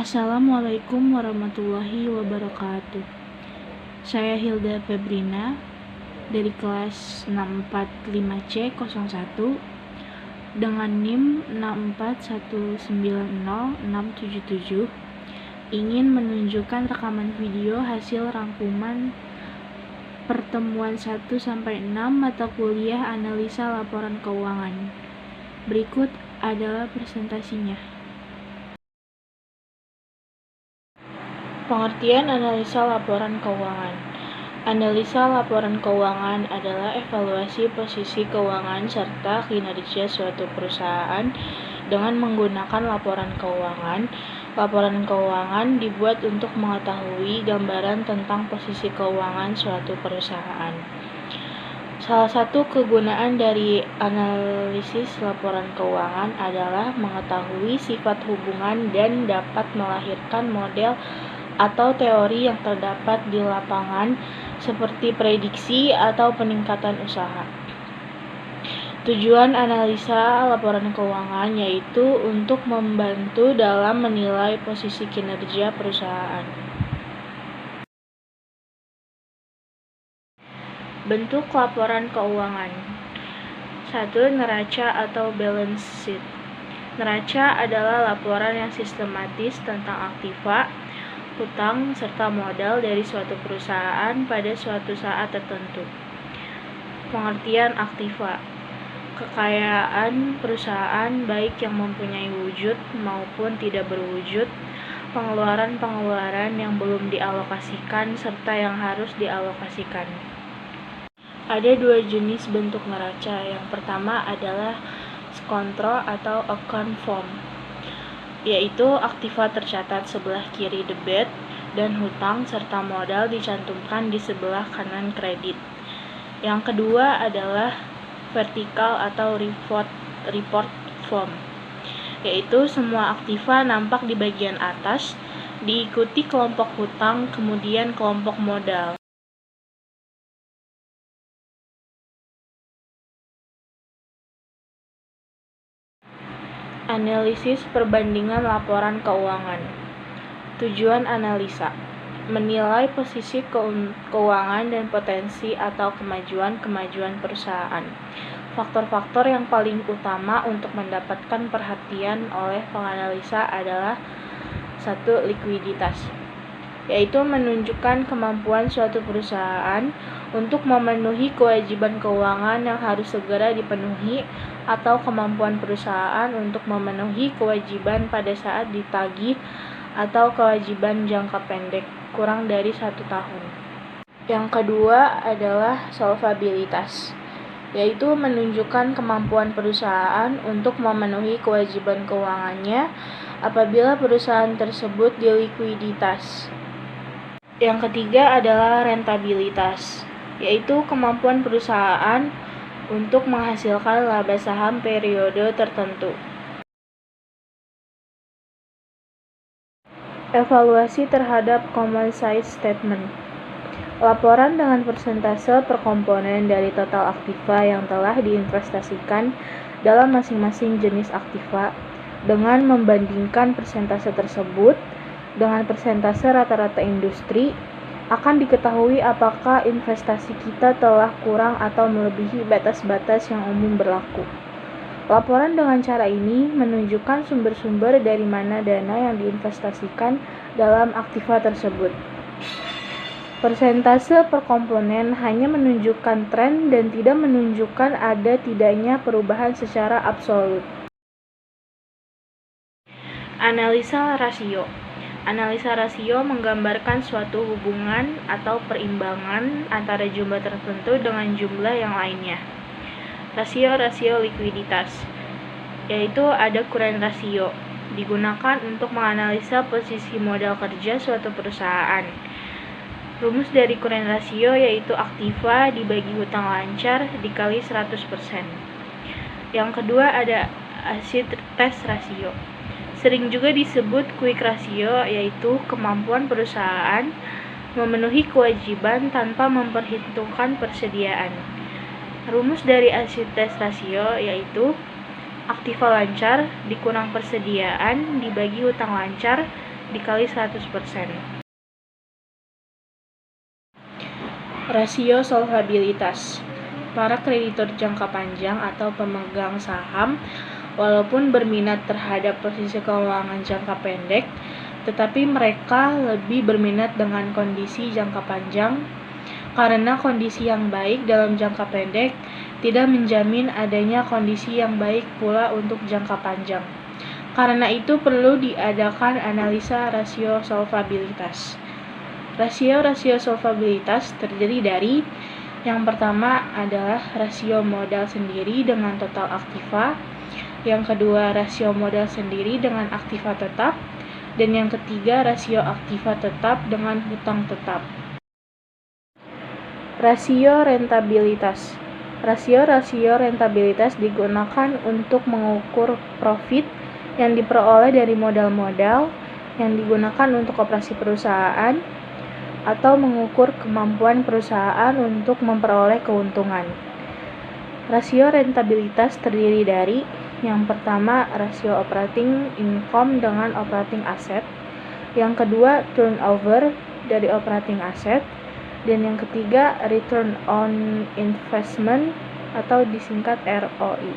Assalamualaikum warahmatullahi wabarakatuh. Saya Hilda Febrina dari kelas 645C01 dengan NIM 641900677 ingin menunjukkan rekaman video hasil rangkuman pertemuan 1-6 mata kuliah analisa laporan keuangan. Berikut adalah presentasinya. Pengertian analisa laporan keuangan. Analisa laporan keuangan adalah evaluasi posisi keuangan serta kinerja suatu perusahaan dengan menggunakan laporan keuangan. Laporan keuangan dibuat untuk mengetahui gambaran tentang posisi keuangan suatu perusahaan. Salah satu kegunaan dari analisis laporan keuangan adalah mengetahui sifat hubungan dan dapat melahirkan model atau teori yang terdapat di lapangan seperti prediksi atau peningkatan usaha. Tujuan analisa laporan keuangan yaitu untuk membantu dalam menilai posisi kinerja perusahaan. Bentuk laporan keuangan. 1. Neraca atau balance sheet. Neraca adalah laporan yang sistematis tentang aktiva, hutang, serta modal dari suatu perusahaan pada suatu saat tertentu. Pengertian aktiva. Kekayaan perusahaan baik yang mempunyai wujud maupun tidak berwujud, pengeluaran-pengeluaran yang belum dialokasikan serta yang harus dialokasikan. Ada dua jenis bentuk neraca. Yang pertama adalah skontro atau account form, yaitu aktiva tercatat sebelah kiri debit dan hutang serta modal dicantumkan di sebelah kanan kredit. Yang kedua adalah vertikal atau report form, yaitu semua aktiva nampak di bagian atas, diikuti kelompok hutang, kemudian kelompok modal. Analisis perbandingan laporan keuangan. Tujuan analisa: menilai posisi keuangan dan potensi atau kemajuan perusahaan. Faktor-faktor yang paling utama untuk mendapatkan perhatian oleh penganalisa adalah 1. Likuiditas, yaitu menunjukkan kemampuan suatu perusahaan untuk memenuhi kewajiban keuangan yang harus segera dipenuhi atau kemampuan perusahaan untuk memenuhi kewajiban pada saat ditagih atau kewajiban jangka pendek kurang dari 1 tahun. Yang kedua adalah solvabilitas, yaitu menunjukkan kemampuan perusahaan untuk memenuhi kewajiban keuangannya apabila perusahaan tersebut dilikuiditas. Yang ketiga adalah rentabilitas, yaitu kemampuan perusahaan untuk menghasilkan laba saham periode tertentu. Evaluasi terhadap common size statement. Laporan dengan persentase per komponen dari total aktiva yang telah diinvestasikan dalam masing-masing jenis aktiva dengan membandingkan persentase tersebut dengan persentase rata-rata industri, akan diketahui apakah investasi kita telah kurang atau melebihi batas-batas yang umum berlaku. Laporan dengan cara ini menunjukkan sumber-sumber dari mana dana yang diinvestasikan dalam aktiva tersebut. Persentase per komponen hanya menunjukkan tren dan tidak menunjukkan ada tidaknya perubahan secara absolut. Analisa rasio. Analisa rasio menggambarkan suatu hubungan atau perimbangan antara jumlah tertentu dengan jumlah yang lainnya. Rasio likuiditas, yaitu ada current ratio, digunakan untuk menganalisa posisi modal kerja suatu perusahaan. Rumus dari current ratio yaitu aktiva dibagi hutang lancar dikali 100%. Yang kedua ada asset test ratio. Sering juga disebut quick ratio, yaitu kemampuan perusahaan memenuhi kewajiban tanpa memperhitungkan persediaan. Rumus dari asset test ratio yaitu aktiva lancar dikurang persediaan dibagi hutang lancar dikali 100%. Rasio solvabilitas. Para kreditor jangka panjang atau pemegang saham, walaupun berminat terhadap posisi keuangan jangka pendek, tetapi mereka lebih berminat dengan kondisi jangka panjang, karena kondisi yang baik dalam jangka pendek tidak menjamin adanya kondisi yang baik pula untuk jangka panjang. Karena itu perlu diadakan analisa rasio solvabilitas. Rasio solvabilitas terdiri dari yang pertama adalah rasio modal sendiri dengan total aktiva, yang kedua rasio modal sendiri dengan aktiva tetap, dan yang ketiga rasio aktiva tetap dengan hutang tetap. Rasio rentabilitas. Rasio rentabilitas digunakan untuk mengukur profit yang diperoleh dari modal-modal yang digunakan untuk operasi perusahaan atau mengukur kemampuan perusahaan untuk memperoleh keuntungan. Rasio rentabilitas terdiri dari yang pertama rasio operating income dengan operating asset, yang kedua turnover dari operating asset, dan yang ketiga return on investment atau disingkat ROI.